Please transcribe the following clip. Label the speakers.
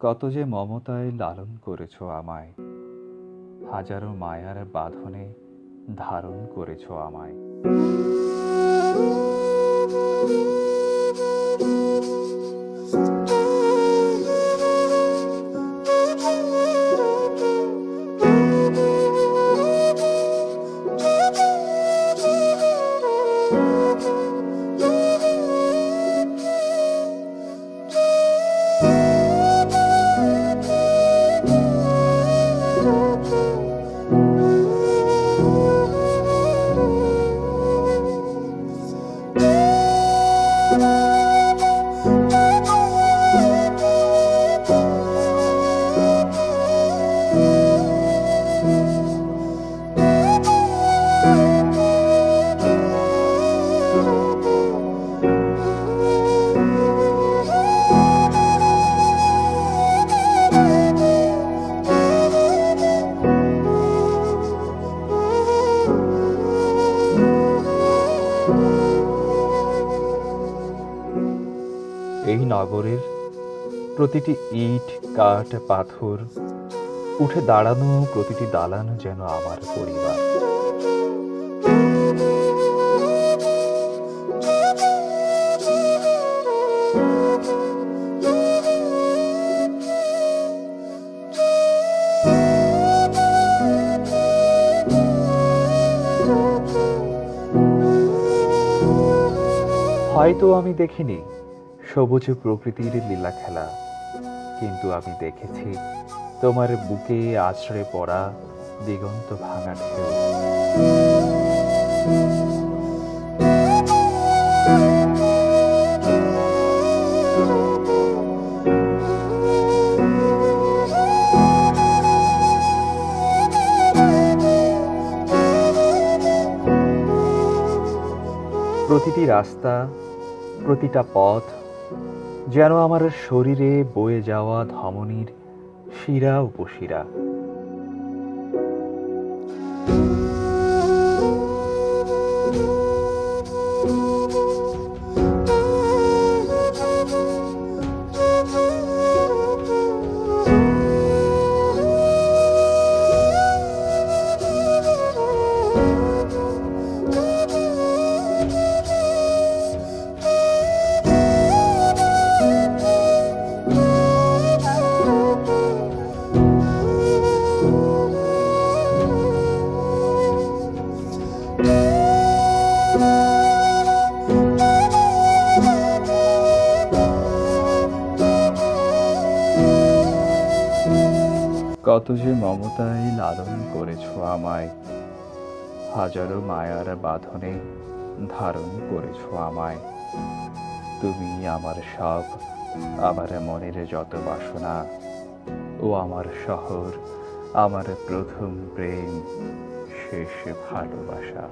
Speaker 1: কত যে মমতায় লালন করেছো আমায়, হাজারো মায়ার বাঁধনে ধারণ করেছো আমায়। এই নগরের প্রতিটি ইট, কাঠ, পাথর, উঠে দাঁড়ানো প্রতিটি দালান যেন আমার পরিবার। হয়তো আমি দেখিনি সবুজ প্রকৃতির লীলা খেলা, কিন্তু আমি দেখেছি তোমার বুকে আছড়ে পড়া দিগন্ত ভাঙা ঢেউ। প্রতিটি রাস্তা, প্রতিটা পথ যেন আমার শরীরে বয়ে যাওয়া ধমনীর শিরা উপশিরা। কত যে মমতায় লালন করেছো আমায়, হাজারো মায়ার বাঁধনে ধারণ করেছো আমায়। তুমি আমার সব, আমার মনের যত বাসনা, ও আমার শহর, আমার প্রথম প্রেম, শেষ ভালোবাসা।